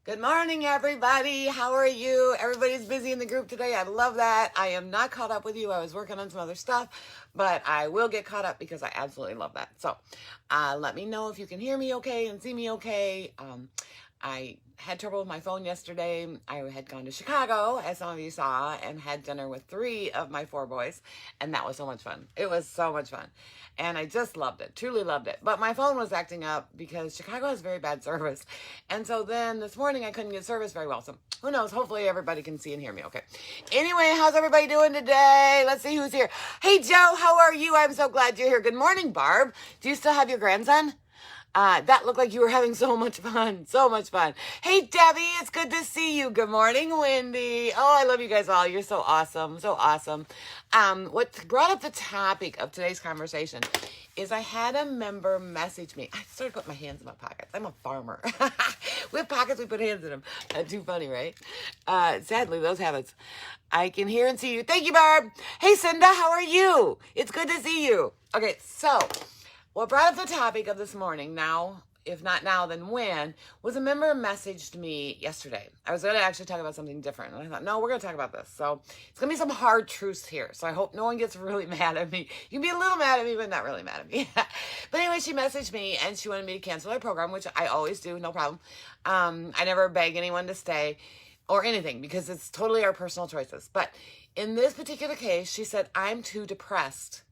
Good morning, everybody. How are you? Everybody's busy in the group today. I love that. I am not caught up with you. I was working on some other stuff, but I will get caught up because I absolutely love that. So let me know if you can hear me okay and see me okay. I had trouble with my phone yesterday. I had gone to Chicago, as some of you saw, and had dinner with 3 of my 4 boys, and that was so much fun. It was so much fun, and I just loved it, truly loved it. But my phone was acting up because Chicago has very bad service, and so then this morning I couldn't get service very well, so who knows? Hopefully everybody can see and hear me okay. Anyway, how's everybody doing today? Let's see who's here. Hey, Joe, how are you? I'm so glad you're here. Good morning, Barb. Do you still have your grandson? That looked like you were having so much fun. So much fun. Hey, Debbie, it's good to see you. Good morning, Wendy. Oh, I love you guys all. You're so awesome. So awesome. What brought up the topic of today's conversation is I had a member message me. I started putting my hands in my pockets. I'm a farmer. We have pockets, we put hands in them. Too funny, right? Sadly, those habits. I can hear and see you. Thank you, Barb. Hey, Cinda, how are you? It's good to see you. Okay, so what brought up the topic of this morning, now, if not now, then when, was a member messaged me yesterday. I was going to actually talk about something different, and I thought, no, we're going to talk about this. So it's going to be some hard truths here, so I hope no one gets really mad at me. You can be a little mad at me, but not really mad at me. But anyway, she messaged me, and she wanted me to cancel our program, which I always do, no problem. I never beg anyone to stay or anything, because it's totally our personal choices. But in this particular case, she said, I'm too depressed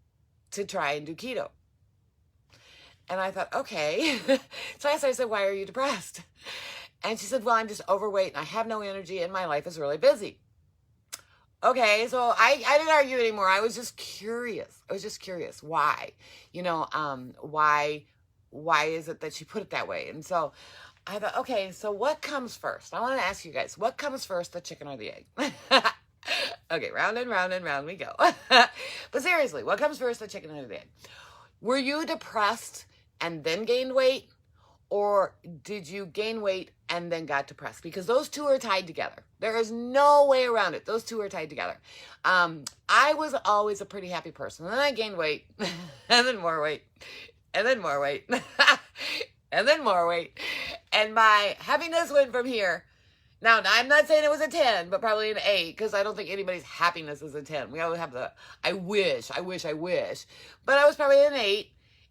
to try and do keto. And I thought, okay. So I said, why are you depressed? And she said, well, I'm just overweight and I have no energy and my life is really busy. Okay, so I didn't argue anymore. I was just curious. Why? Why is it that she put it that way? And so I thought, okay, so what comes first? I want to ask you guys, what comes first, the chicken or the egg? Okay, round and round and round we go. But seriously, what comes first, the chicken or the egg? Were you depressed and then gained weight? Or did you gain weight and then got depressed? Because those two are tied together. There is no way around it. Those two are tied together. I was always a pretty happy person. And then I gained weight, and then more weight, and then more weight, and then more weight. And my happiness went from here. Now, I'm not saying it was a 10, but probably an 8, because I don't think anybody's happiness is a 10. We always have the, I wish. But I was probably an 8,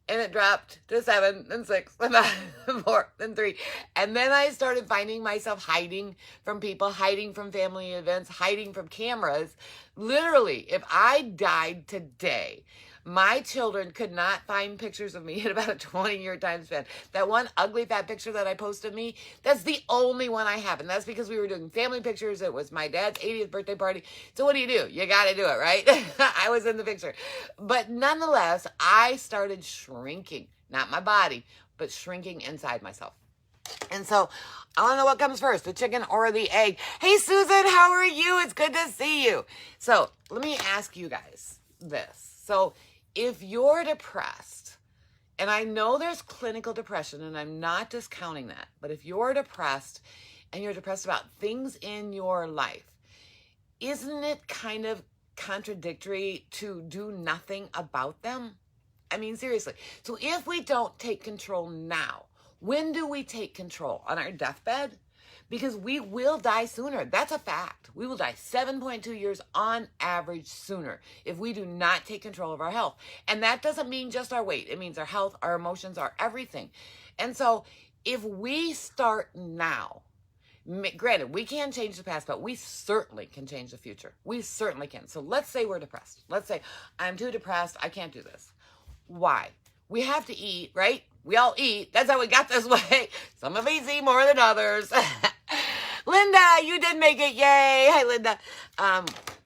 and it dropped to 7, then 6, then 5, 4, then 3. And then I started finding myself hiding from people, hiding from family events, hiding from cameras. Literally, if I died today, my children could not find pictures of me in about a 20-year time span. That one ugly fat picture that I posted of me, that's the only one I have. And that's because we were doing family pictures. It was my dad's 80th birthday party. So what do? You got to do it, right? I was in the picture. But nonetheless, I started shrinking. Not my body, but shrinking inside myself. And so I want to know what comes first, the chicken or the egg. Hey, Susan, how are you? It's good to see you. So let me ask you guys this. So if you're depressed, and I know there's clinical depression, and I'm not discounting that, but if you're depressed and you're depressed about things in your life, isn't it kind of contradictory to do nothing about them? I mean, seriously. So if we don't take control now, when do we take control? On our deathbed? Because we will die sooner. That's a fact. We will die 7.2 years on average sooner if we do not take control of our health. And that doesn't mean just our weight. It means our health, our emotions, our everything. And so if we start now, granted, we can't change the past, but we certainly can change the future. We certainly can. So let's say we're depressed. Let's say I'm too depressed. I can't do this. Why? We have to eat, right? We all eat. That's how we got this way. Some of us eat more than others. Linda, you did make it. Yay. Hi, Linda.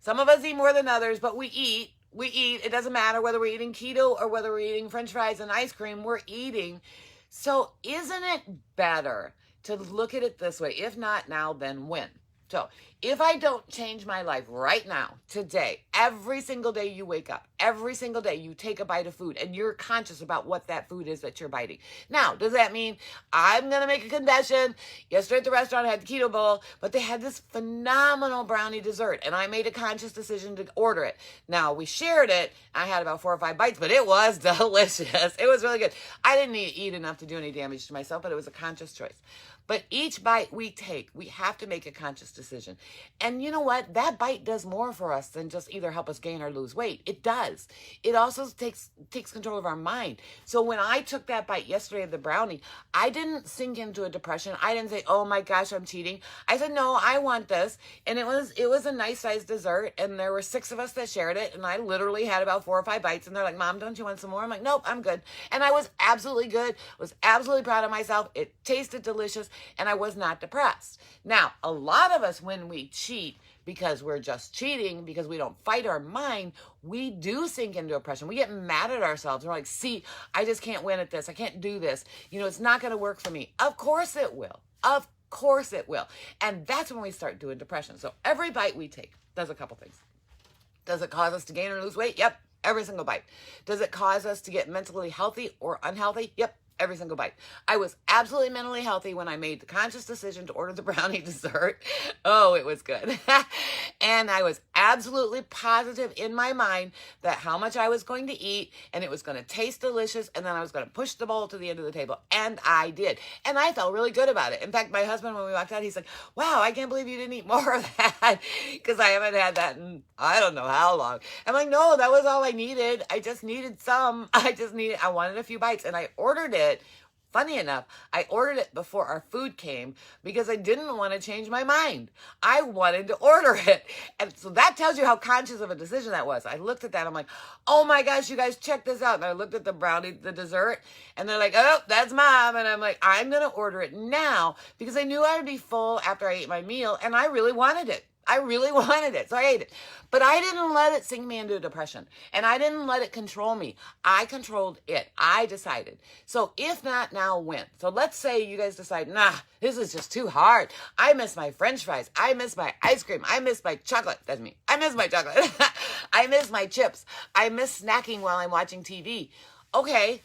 Some of us eat more than others, but we eat. It doesn't matter whether we're eating keto or whether we're eating French fries and ice cream. We're eating. So isn't it better to look at it this way? If not now, then when? So if I don't change my life right now, today, every single day you wake up, every single day you take a bite of food and you're conscious about what that food is that you're biting. Now, does that mean I'm going to make a confession? Yesterday at the restaurant I had the keto bowl, but they had this phenomenal brownie dessert and I made a conscious decision to order it. Now, we shared it. I had about 4 or 5 bites, but it was delicious. It was really good. I didn't eat enough to do any damage to myself, but it was a conscious choice. But each bite we take, we have to make a conscious decision. And you know what? That bite does more for us than just either help us gain or lose weight. It does. It also takes control of our mind. So when I took that bite yesterday of the brownie, I didn't sink into a depression. I didn't say, "Oh my gosh, I'm cheating." I said, "No, I want this." And it was a nice sized dessert, and there were 6 of us that shared it, and I literally had about 4 or 5 bites, and they're like, "Mom, don't you want some more?" I'm like, "Nope, I'm good." And I was absolutely good. Was absolutely proud of myself. It tasted delicious, and I was not depressed. Now, a lot of us, when we cheat, because we're just cheating, because we don't fight our mind, we do sink into depression. We get mad at ourselves. We're like, "See, I just can't win at this. I can't do this. It's not going to work for me." Of course it will. Of course it will. And that's when we start doing depression. So every bite we take does a couple things. Does it cause us to gain or lose weight? Yep. Every single bite. Does it cause us to get mentally healthy or unhealthy? Yep. Every single bite. I was absolutely mentally healthy when I made the conscious decision to order the brownie dessert. Oh, it was good. And I was absolutely positive in my mind that how much I was going to eat, and it was going to taste delicious, and then I was going to push the bowl to the end of the table. And I did. And I felt really good about it. In fact, my husband, when we walked out, he's like, "Wow, I can't believe you didn't eat more of that," because I haven't had that in I don't know how long. I'm like, "No, that was all I needed. I just needed some. I wanted a few bites," and I ordered it. Funny enough, I ordered it before our food came because I didn't want to change my mind. I wanted to order it. And so that tells you how conscious of a decision that was. I looked at that. I'm like, "Oh my gosh, you guys, check this out." And I looked at the brownie, the dessert, and they're like, "Oh, that's Mom." And I'm like, "I'm going to order it now," because I knew I would be full after I ate my meal, and I really wanted it. I really wanted it, so I ate it. But I didn't let it sink me into depression, and I didn't let it control me. I controlled it. I decided. So if not now, when? So let's say you guys decide, "Nah, this is just too hard. I miss my French fries. I miss my ice cream. I miss my chocolate." That's me. I miss my chocolate. I miss my chips. I miss snacking while I'm watching TV. Okay.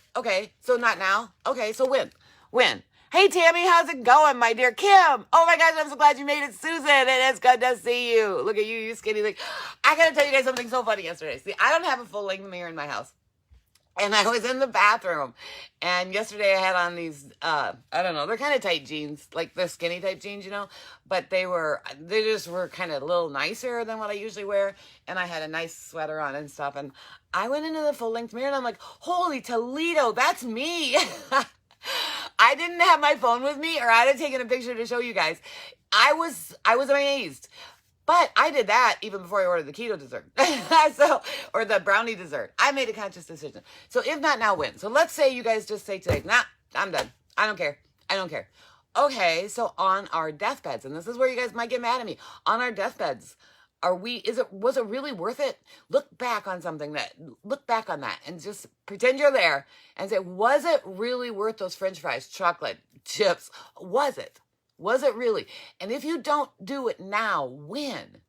So not now. Okay, so when? When? "Hey, Tammy, how's it going, my dear Kim? Oh my gosh, I'm so glad you made it, Susan. It is good to see you. Look at you, you skinny thing." I gotta tell you guys something so funny yesterday. See, I don't have a full-length mirror in my house. And I was in the bathroom, and yesterday I had on these, I don't know, they're kind of tight jeans, like the skinny type jeans, but they just were kind of a little nicer than what I usually wear, and I had a nice sweater on and stuff, and I went into the full-length mirror, and I'm like, "Holy Toledo, that's me." I didn't have my phone with me, or I'd have taken a picture to show you guys. I was amazed. But I did that even before I ordered the keto dessert. Or the brownie dessert. I made a conscious decision. So if not now, when? So let's say you guys just say today, "Nah, I'm done. I don't care. I don't care." Okay, so on our deathbeds, and this is where you guys might get mad at me. On our deathbeds, was it really worth it? Look back on that and just pretend you're there and say, was it really worth those French fries, chocolate, chips? Was it? Was it really? And if you don't do it now, when?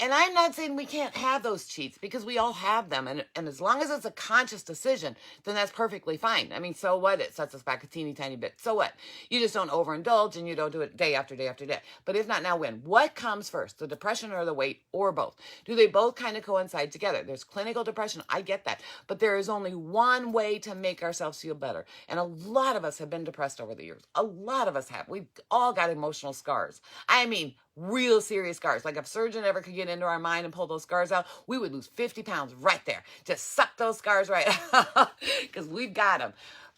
And I'm not saying we can't have those cheats, because we all have them. And as long as it's a conscious decision, then that's perfectly fine. I mean, so what? It sets us back a teeny tiny bit. So what? You just don't overindulge, and you don't do it day after day after day. But if not now, when? What comes first? The depression or the weight, or both? Do they both kind of coincide together? There's clinical depression. I get that. But there is only one way to make ourselves feel better. And a lot of us have been depressed over the years. A lot of us have. We've all got emotional scars. I mean, real serious scars. Like if a surgeon ever could get into our mind and pull those scars out, we would lose 50 pounds right there. Just suck those scars right out, because we've got them.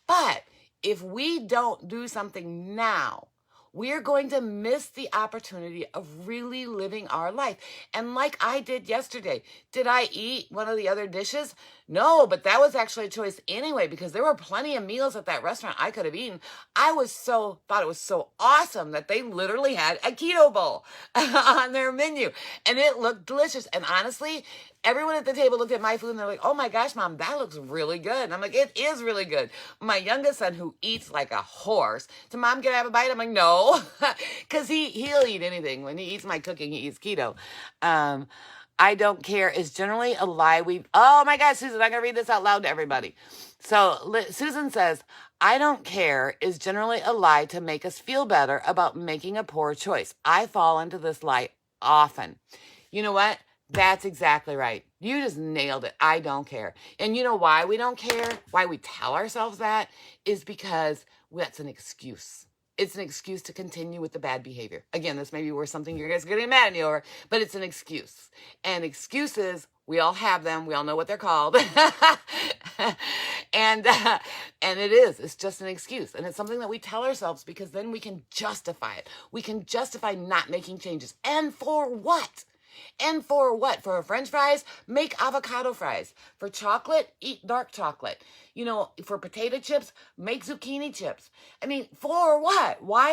But if we don't do something now, we're going to miss the opportunity of really living our life. And like I did yesterday, did I eat one of the other dishes? No, but that was actually a choice anyway, because there were plenty of meals at that restaurant I could have eaten. I thought it was so awesome that they literally had a keto bowl on their menu, and it looked delicious. And honestly, everyone at the table looked at my food and they're like, "Oh my gosh, Mom, that looks really good." And I'm like, "It is really good." My youngest son, who eats like a horse, said, "Mom, can I have a bite?" I'm like, "No," because he'll eat anything. When he eats my cooking, he eats keto. I don't care is generally a lie. Oh my gosh, Susan, I'm going to read this out loud to everybody. So Susan says, "I don't care is generally a lie to make us feel better about making a poor choice. I fall into this lie often." You know what? That's exactly right. You just nailed it. I don't care. And you know why we don't care? Why we tell ourselves that is because that's an excuse. It's an excuse to continue with the bad behavior. Again, this may be worth something you guys are getting mad at me over, but it's an excuse. And excuses, we all have them. We all know what they're called. and it's just an excuse. And it's something that we tell ourselves because then we can justify it. We can justify not making changes. And for what? And for what? For French fries, make avocado fries. For chocolate, eat dark chocolate. You know, for potato chips, make zucchini chips. I mean, for what? Why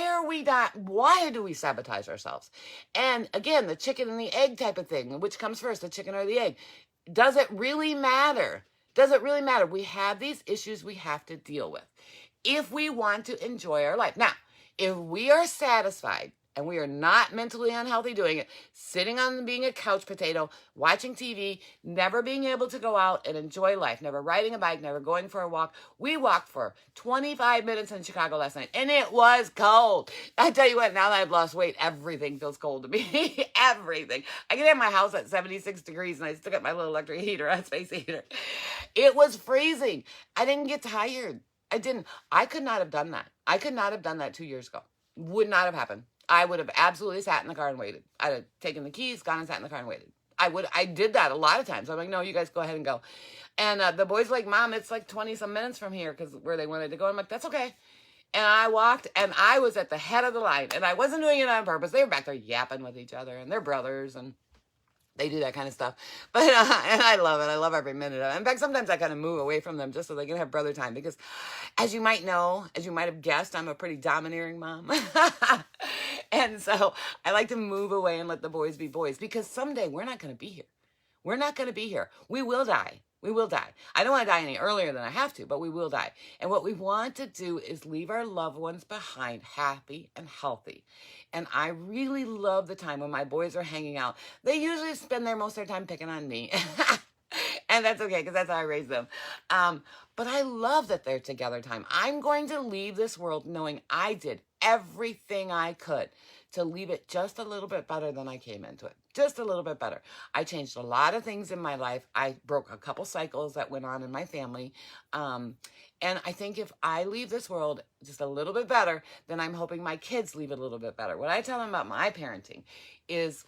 do we sabotage ourselves? And again, the chicken and the egg type of thing, which comes first, the chicken or the egg? Does it really matter? Does it really matter? We have these issues we have to deal with if we want to enjoy our life. Now, if we are satisfied and we are not mentally unhealthy doing it, sitting on being a couch potato, watching TV, never being able to go out and enjoy life, never riding a bike, never going for a walk. We walked for 25 minutes in Chicago last night, and it was cold. I tell you what, now that I've lost weight, everything feels cold to me. Everything. I get in my house at 76 degrees, and I still got my little electric heater, a space heater. It was freezing. I didn't get tired. I could not have done that. I could not have done that 2 years ago. Would not have happened. I would have absolutely sat in the car and waited. I'd have taken the keys, gone and sat in the car and waited. I did that a lot of times. I'm like, no, you guys go ahead and go. And the boys like, Mom, it's like 20 some minutes from here because where they wanted to go. I'm like, that's okay. And I walked and I was at the head of the line and I wasn't doing it on purpose. They were back there yapping with each other and they're brothers and they do that kind of stuff. But, and I love it. I love every minute of it. In fact, sometimes I kind of move away from them just so they can have brother time because as you might know, as you might have guessed, I'm a pretty domineering mom. And so I like to move away and let the boys be boys because someday we're not going to be here. We're not going to be here. We will die. We will die. I don't want to die any earlier than I have to, but we will die. And what we want to do is leave our loved ones behind happy and healthy. And I really love the time when my boys are hanging out. They usually spend most of their time picking on me. And that's okay because that's how I raised them. But I love that they're together time. I'm going to leave this world knowing I did everything I could to leave it just a little bit better than I came into it. Just a little bit better. I changed a lot of things in my life. I broke a couple cycles that went on in my family. And I think if I leave this world just a little bit better, then I'm hoping my kids leave it a little bit better. What I tell them about my parenting is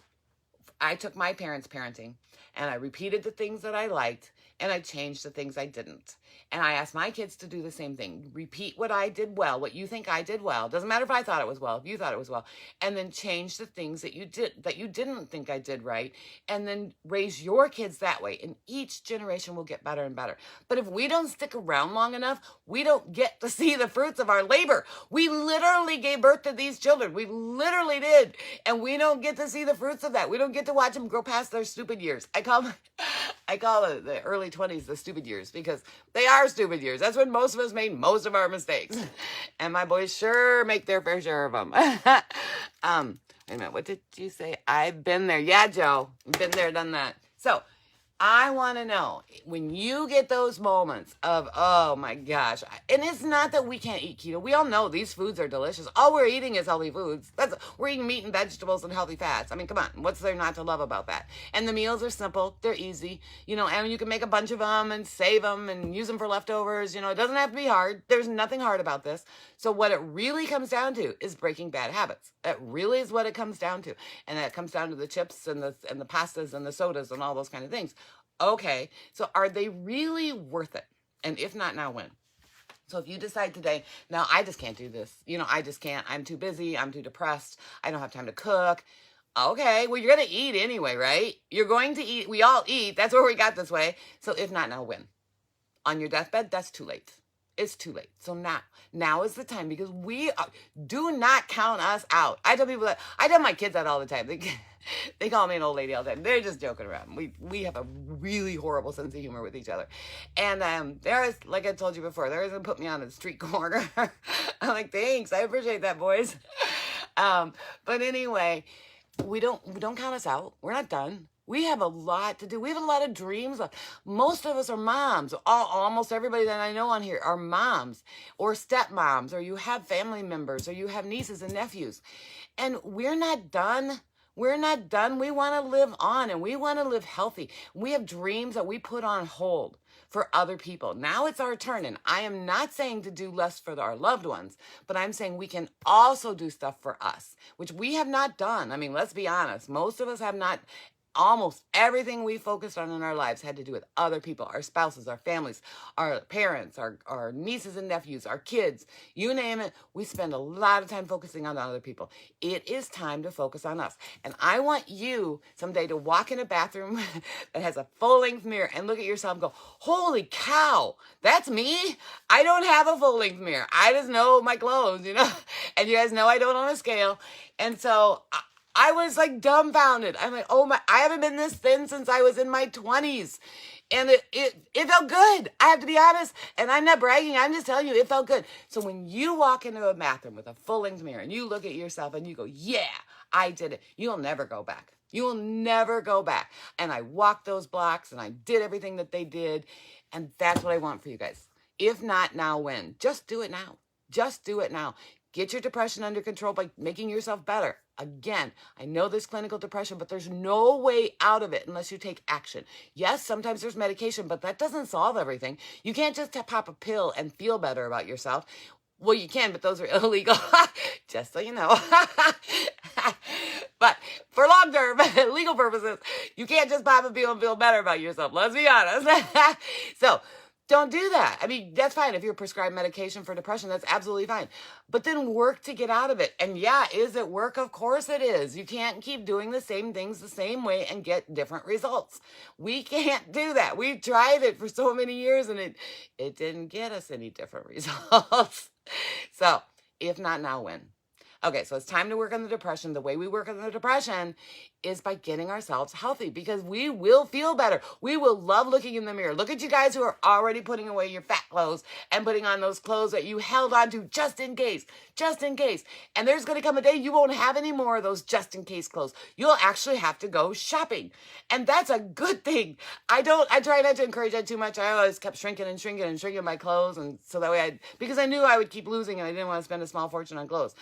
I took my parents' parenting and I repeated the things that I liked and I changed the things I didn't. And I asked my kids to do the same thing. Repeat what I did well, what you think I did well. Doesn't matter if I thought it was well, if you thought it was well. And then change the things that you didn't think I did right. And then raise your kids that way. And each generation will get better and better. But if we don't stick around long enough, we don't get to see the fruits of our labor. We literally gave birth to these children. We literally did. And we don't get to see the fruits of that. We don't get to watch them grow past their stupid years. I call the early 20s the stupid years because they are stupid years. That's when most of us made most of our mistakes. And my boys sure make their fair share of them. Wait a minute. What did you say? I've been there. Yeah, Joe. Been there, done that. So I want to know when you get those moments of, oh my gosh, and it's not that we can't eat keto. We all know these foods are delicious. All we're eating is healthy foods. We're eating meat and vegetables and healthy fats. I mean, come on, what's there not to love about that? And the meals are simple. They're easy, and you can make a bunch of them and save them and use them for leftovers. It doesn't have to be hard. There's nothing hard about this. So what it really comes down to is breaking bad habits. That really is what it comes down to. And that comes down to the chips and the pastas and the sodas and all those kind of things. Okay, so are they really worth it? And if not, now when? So if you decide today, now I just can't do this. I just can't. I'm too busy. I'm too depressed. I don't have time to cook. Okay, well, you're going to eat anyway, right? You're going to eat. We all eat. That's where we got this way. So if not, now when? On your deathbed, that's too late. It's too late. So now is the time because do not count us out. I tell people that. I tell my kids that all the time. They call me an old lady all the time. They're just joking around. We have a really horrible sense of humor with each other. And there is, like I told you before, there is going to put me on a street corner. I'm like, thanks. I appreciate that, boys. But anyway, we don't count us out. We're not done. We have a lot to do. We have a lot of dreams. Most of us are moms. Almost everybody that I know on here are moms or stepmoms, or you have family members, or you have nieces and nephews. And we're not done. We're not done. We want to live on and we want to live healthy. We have dreams that we put on hold for other people. Now it's our turn. And I am not saying to do less for our loved ones, but I'm saying we can also do stuff for us, which we have not done. I mean, let's be honest. Most of us have not. Almost everything we focused on in our lives had to do with other people, our spouses, our families, our parents, our nieces and nephews, our kids, you name it. We spend a lot of time focusing on other people. It is time to focus on us. And I want you someday to walk in a bathroom that has a full-length mirror and look at yourself and go, holy cow, that's me? I don't have a full-length mirror. I just know my clothes, you know? And you guys know I don't own a scale. And so I was like dumbfounded. I'm like, oh my, I haven't been this thin since I was in my 20s. And it felt good. I have to be honest. And I'm not bragging. I'm just telling you, it felt good. So when you walk into a bathroom with a full-length mirror and you look at yourself and you go, yeah, I did it. You'll never go back. You will never go back. And I walked those blocks and I did everything that they did. And that's what I want for you guys. If not now, when? Just do it now. Just do it now. Get your depression under control by making yourself better. Again, I know there's clinical depression, but there's no way out of it unless you take action. Yes, sometimes there's medication, but that doesn't solve everything. You can't just pop a pill and feel better about yourself. Well, you can, but those are illegal, just so you know. But for long-term legal purposes, you can't just pop a pill and feel better about yourself. Let's be honest. So don't do that. I mean, that's fine. If you're prescribed medication for depression, that's absolutely fine. But then work to get out of it. And yeah, is it work? Of course it is. You can't keep doing the same things the same way and get different results. We can't do that. We've tried it for so many years and it didn't get us any different results. So if not now, when? Okay, so it's time to work on the depression. The way we work on the depression is by getting ourselves healthy because we will feel better. We will love looking in the mirror. Look at you guys who are already putting away your fat clothes and putting on those clothes that you held on to just in case. And there's going to come a day you won't have any more of those just in case clothes. You'll actually have to go shopping. And that's a good thing. I try not to encourage that too much. I always kept shrinking my clothes. And so that way because I knew I would keep losing and I didn't want to spend a small fortune on clothes.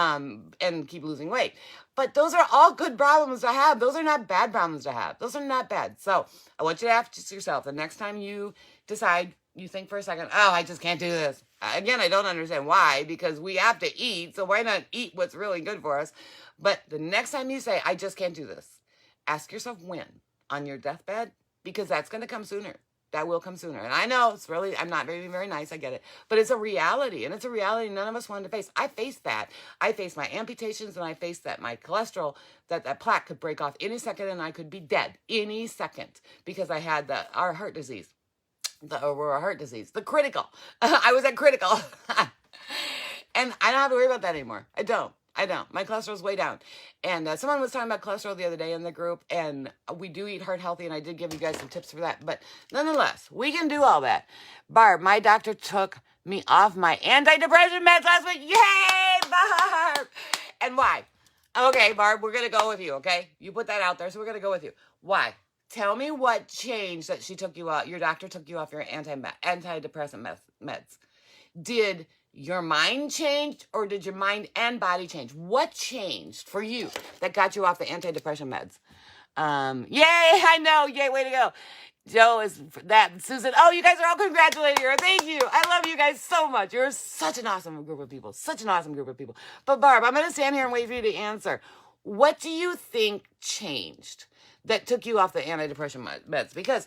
And keep losing weight. But those are all good problems to have. Those are not bad problems to have. Those are not bad. So I want you to ask yourself the next time you decide, you think for a second, oh, I just can't do this. Again, I don't understand why, because we have to eat. So why not eat what's really good for us? But the next time you say, I just can't do this, ask yourself when on your deathbed, because that's going to come sooner. That will come sooner. And I know it's really, I'm not very, very nice. I get it. But it's a reality. And it's a reality none of us wanted to face. I faced that. I faced my amputations and I faced that my cholesterol, that plaque could break off any second and I could be dead any second because I had our heart disease. The critical. I was at critical. And I don't have to worry about that anymore. I don't. My cholesterol's way down. And someone was talking about cholesterol the other day in the group, and we do eat heart healthy, and I did give you guys some tips for that. But nonetheless, we can do all that. Barb, my doctor took me off my antidepressant meds last week. Yay, Barb! And why? Okay, Barb, we're going to go with you, okay? You put that out there, so we're going to go with you. Why? Tell me what changed that she took you out. Your doctor took you off your antidepressant meds. Did your mind change or did your mind and body change? What changed for you that got you off the antidepressant meds? Yay, I know. Yay, way to go. Joe is that. Susan, oh, you guys are all congratulating her. Thank you. I love you guys so much. You're such an awesome group of people. But Barb, I'm going to stand here and wait for you to answer. What do you think changed that took you off the antidepressant meds? Because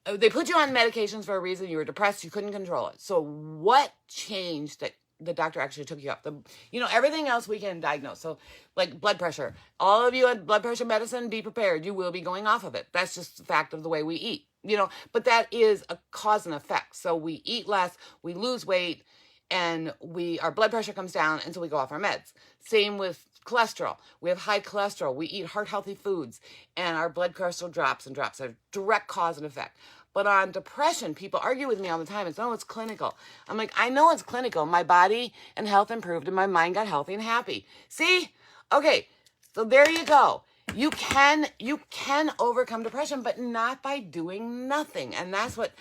they put you on medications for a reason. You were depressed. You couldn't control it. So what changed that the doctor actually took you off? Everything else we can diagnose. So like blood pressure. All of you on blood pressure medicine, be prepared. You will be going off of it. That's just the fact of the way we eat. But that is a cause and effect. So we eat less, we lose weight, and our blood pressure comes down, and so we go off our meds. Same with cholesterol. We have high cholesterol. We eat heart-healthy foods, and our blood cholesterol drops and drops. A direct cause and effect. But on depression, people argue with me all the time. It's clinical. I'm like, I know it's clinical. My body and health improved, and my mind got healthy and happy. See? Okay, so there you go. You can overcome depression, but not by doing nothing. And that's what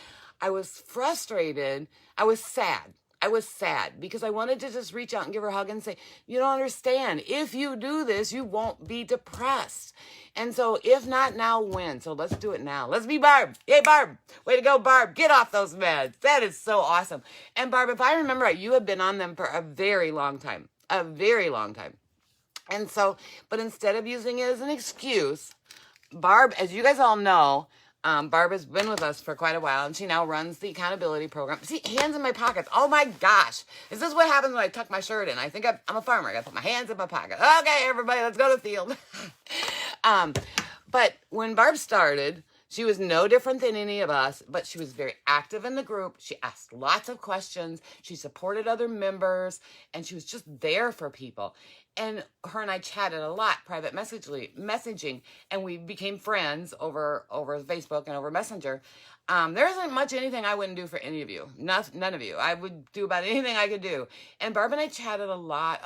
I was frustrated. I was sad. I was sad because I wanted to just reach out and give her a hug and say, you don't understand. If you do this, you won't be depressed. And so if not now, when? So let's do it now. Let's be Barb. Yay, Barb. Way to go, Barb. Get off those meds. That is so awesome. And Barb, if I remember right, you have been on them for a very long time. A very long time. And so, but instead of using it as an excuse, Barb, as you guys all know, Barb has been with us for quite a while, and she now runs the accountability program. See, hands in my pockets. Oh my gosh. Is this what happens when I tuck my shirt in? I think I'm a farmer. I got to put my hands in my pocket. Okay, everybody, let's go to the field. But when Barb started, she was no different than any of us, but she was very active in the group. She asked lots of questions. She supported other members, and she was just there for people. And her and I chatted a lot, private messaging, and we became friends over Facebook and over Messenger. There isn't much anything I wouldn't do for any of you. None of you. I would do about anything I could do. And Barb and I chatted a lot.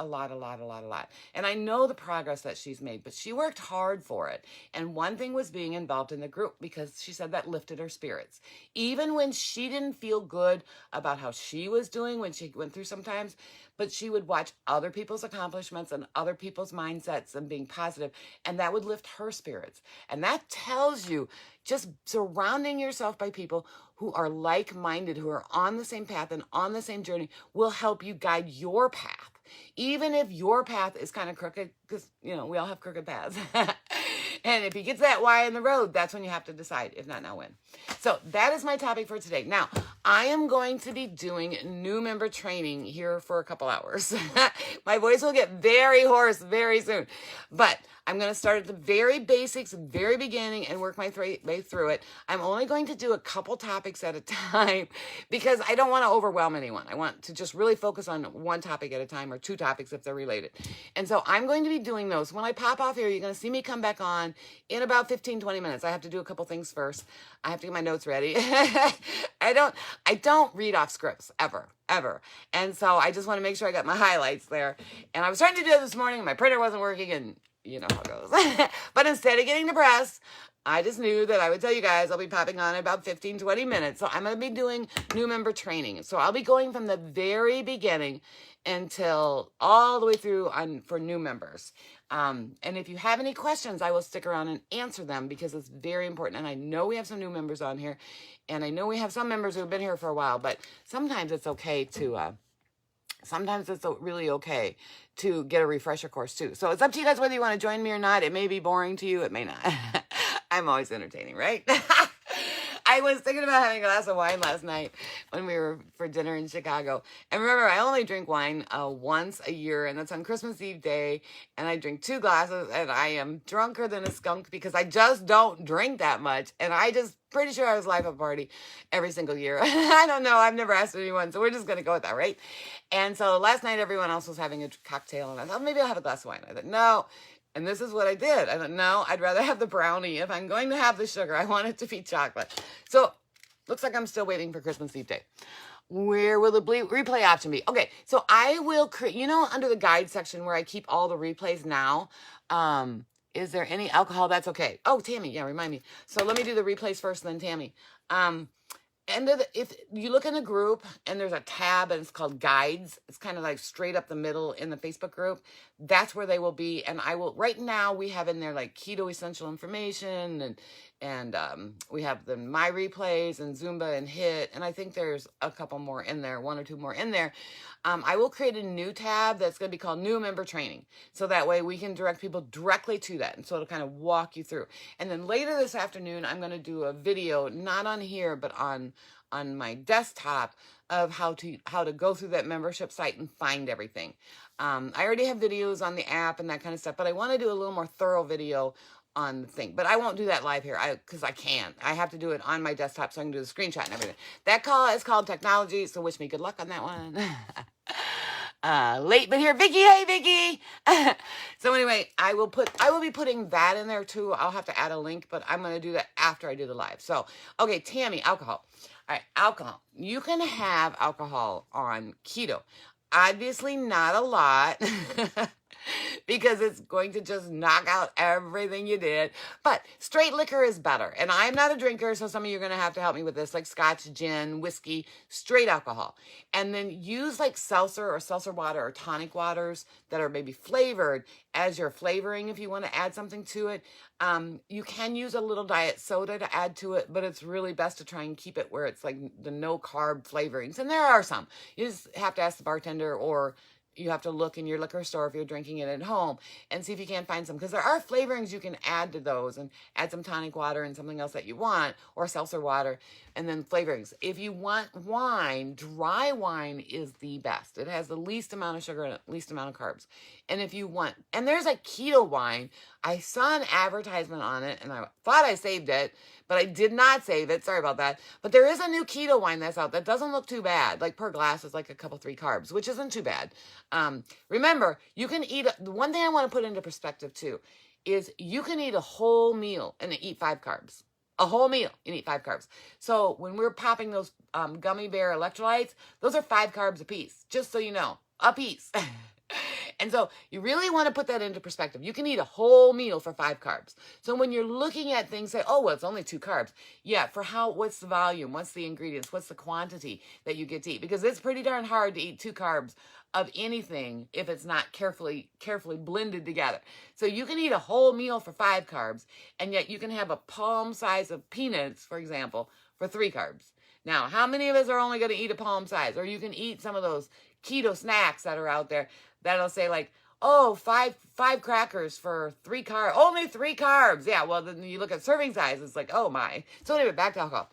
And I know the progress that she's made, but she worked hard for it. And one thing was being involved in the group, because she said that lifted her spirits. Even when she didn't feel good about how she was doing, when she went through sometimes, but she would watch other people's accomplishments and other people's mindsets and being positive, and that would lift her spirits. And that tells you, just surrounding yourself by people who are like-minded, who are on the same path and on the same journey, will help you guide your path. Even if your path is kind of crooked, because, you know, we all have crooked paths. And if you get to that Y in the road, that's when you have to decide, if not now, when. So that is my topic for today. Now, I am going to be doing new member training here for a couple hours. My voice will get very hoarse very soon. But I'm going to start at the very basics, very beginning, and work my way through it. I'm only going to do a couple topics at a time because I don't want to overwhelm anyone. I want to just really focus on one topic at a time, or two topics if they're related. And so I'm going to be doing those. When I pop off here, you're going to see me come back on in about 15, 20 minutes. I have to do a couple things first. I have to get my notes ready. I don't read off scripts ever. And so I just want to make sure I got my highlights there. And I was trying to do it this morning. My printer wasn't working, and you know how it goes. But instead of getting depressed, I just knew that I would tell you guys I'll be popping on in about 15, 20 minutes. So I'm going to be doing new member training. So I'll be going from the very beginning until all the way through for new members. And if you have any questions, I will stick around and answer them because it's very important. And I know we have some new members on here, and I know we have some members who have been here for a while, but sometimes it's okay to, really okay to get a refresher course too. So it's up to you guys whether you want to join me or not. It may be boring to you. It may not. I'm always entertaining, right? I was thinking about having a glass of wine last night when we were for dinner in Chicago. And remember, I only drink wine once a year, and that's on Christmas Eve day. And I drink 2 glasses, and I am drunker than a skunk because I just don't drink that much. And I just pretty sure I was live at a party every single year. I don't know. I've never asked anyone, so we're just going to go with that, right? And so last night, everyone else was having a cocktail, and I thought, maybe I'll have a glass of wine. I thought, no. And this is what I did. I thought, no, I'd rather have the brownie. If I'm going to have the sugar, I want it to be chocolate. So looks like I'm still waiting for Christmas Eve day. Where will the replay option be? Okay, so I will create, you know, under the guide section where I keep all the replays now, is there any alcohol? That's okay. Oh, Tammy, yeah, remind me. So let me do the replays first, and then Tammy. If you look in the group and there's a tab and it's called guides, it's kind of like straight up the middle in the Facebook group. That's where they will be. And I will, right now we have in there like keto essential information, and we have the my replays and Zumba and HIIT. And I think there's a couple more in there, 1 or 2 more in there. I will create a new tab that's going to be called new member training. So that way we can direct people directly to that. And so it'll kind of walk you through. And then later this afternoon, I'm going to do a video, not on here, but on my desktop of how to go through that membership site and find everything. I already have videos on the app and that kind of stuff, but I want to do a little more thorough video on the thing. But I won't do that live here because I can't. I have to do it on my desktop so I can do the screenshot and everything. That call is called technology, so wish me good luck on that one. Late but here, Vicky. Hey, Vicky. So anyway, I will be putting that in there too. I'll have to add a link, but I'm going to do that after I do the live. So, okay, Tammy, alcohol. All right, alcohol. You can have alcohol on keto. Obviously not a lot. because it's going to just knock out everything you did. But straight liquor is better. And I'm not a drinker, so some of you are going to have to help me with this, like scotch, gin, whiskey, straight alcohol. And then use like seltzer or seltzer water or tonic waters that are maybe flavored as your flavoring if you want to add something to it. You can use a little diet soda to add to it, but it's really best to try and keep it where it's like the no carb flavorings. And there are some. You just have to ask the bartender, or you have to look in your liquor store if you're drinking it at home and see if you can't find some, because there are flavorings you can add to those, and add some tonic water and something else that you want, or seltzer water, and then flavorings. If you want wine, dry wine is the best. It has the least amount of sugar and least amount of carbs. And if you want, and there's a keto wine. I saw an advertisement on it and I thought I saved it, but I did not save it. Sorry about that. But there is a new keto wine that's out that doesn't look too bad. Like per glass is like a couple, 3 carbs, which isn't too bad. Remember, you can eat, the one thing I want to put into perspective too, is you can eat a whole meal and eat 5 carbs. A whole meal and eat 5 carbs. So when we're popping those gummy bear electrolytes, those are 5 carbs a piece, just so you know, a piece. And so you really want to put that into perspective. You can eat a whole meal for 5 carbs. So when you're looking at things, say, oh, well, it's only 2 carbs. Yeah, for what's the volume? What's the ingredients? What's the quantity that you get to eat? Because it's pretty darn hard to eat 2 carbs of anything if it's not carefully blended together. So you can eat a whole meal for 5 carbs, and yet you can have a palm size of peanuts, for example, for 3 carbs. Now, how many of us are only going to eat a palm size? Or you can eat some of those keto snacks that are out there that'll say like, oh, five crackers for 3 carbs, only 3 carbs. Yeah, well, then you look at serving size, it's like, oh my. So anyway, back to alcohol.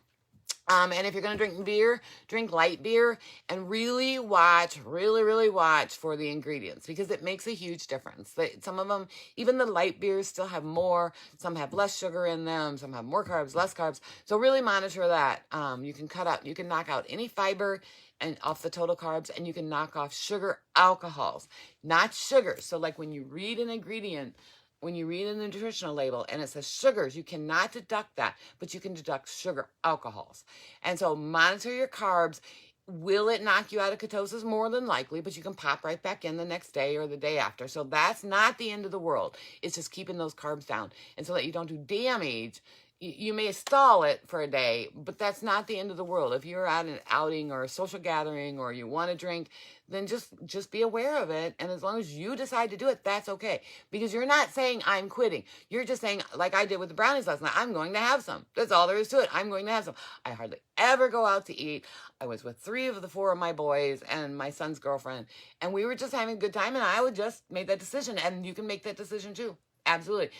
And if you're going to drink beer, drink light beer, and really watch for the ingredients, because it makes a huge difference. Some of them, even the light beers, still have more. Some have less sugar in them. Some have more carbs, less carbs. So really monitor that. You can knock out any fiber and off the total carbs, and you can knock off sugar alcohols, not sugars. So like when you read an ingredient, when you read a nutritional label and it says sugars, you cannot deduct that, but you can deduct sugar alcohols. And so monitor your carbs. Will it knock you out of ketosis? More than likely, but you can pop right back in the next day or the day after. So that's not the end of the world. It's just keeping those carbs down. And so that you don't do damage, you may stall it for a day, but that's not the end of the world. If you're at an outing or a social gathering or you want to drink, then just be aware of it. And as long as you decide to do it, that's okay. Because you're not saying I'm quitting. You're just saying, like I did with the brownies last night, I'm going to have some. That's all there is to it. I'm going to have some. I hardly ever go out to eat. I was with 3 of the 4 of my boys and my son's girlfriend, and we were just having a good time, and I would just make that decision. And you can make that decision too. Absolutely.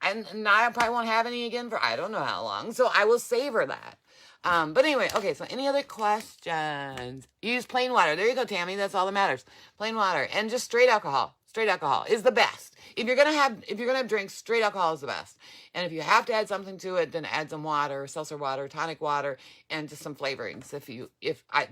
And now I probably won't have any again for I don't know how long. So I will savor that. But anyway, okay, so any other questions? Use plain water. There you go, Tammy. That's all that matters. Plain water. And just straight alcohol. Straight alcohol is the best. If you're gonna have drinks, straight alcohol is the best. And if you have to add something to it, then add some water, seltzer water, tonic water, and just some flavorings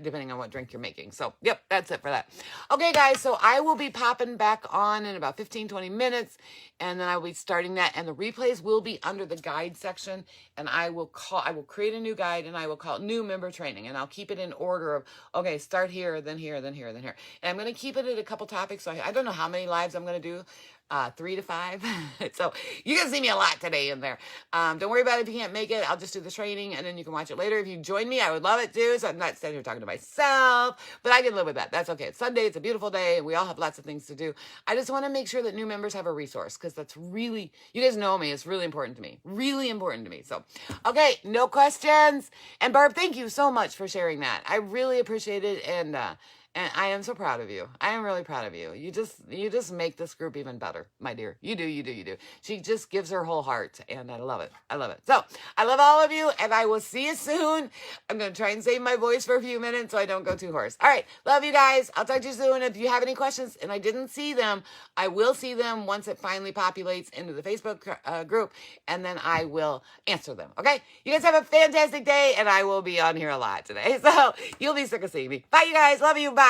depending on what drink you're making. So, yep, that's it for that. Okay, guys, so I will be popping back on in about 15, 20 minutes, and then I will be starting that, and the replays will be under the guide section, and I will create a new guide, and I will call it new member training, and I'll keep it in order of, okay, start here, then here, then here, then here. And I'm going to keep it at a couple topics, so I don't know how many lives I'm going to do. 3 to 5. So you can see me a lot today in there. Don't worry about it if you can't make it. I'll just do the training and then you can watch it later. If you join me, I would love it too. So I'm not standing here talking to myself, but I can live with that. That's okay. It's Sunday. It's a beautiful day and we all have lots of things to do. I just want to make sure that new members have a resource, because that's really, you guys know me. It's really important to me. Really important to me. So, okay. No questions. And Barb, thank you so much for sharing that. I really appreciate it. And I am so proud of you. I am really proud of you. You just make this group even better, my dear. You do. She just gives her whole heart, and I love it. I love it. So, I love all of you, and I will see you soon. I'm going to try and save my voice for a few minutes so I don't go too hoarse. All right. Love you guys. I'll talk to you soon. If you have any questions, and I didn't see them, I will see them once it finally populates into the Facebook group, and then I will answer them. Okay? You guys have a fantastic day, and I will be on here a lot today. So, you'll be sick of seeing me. Bye, you guys. Love you. Bye.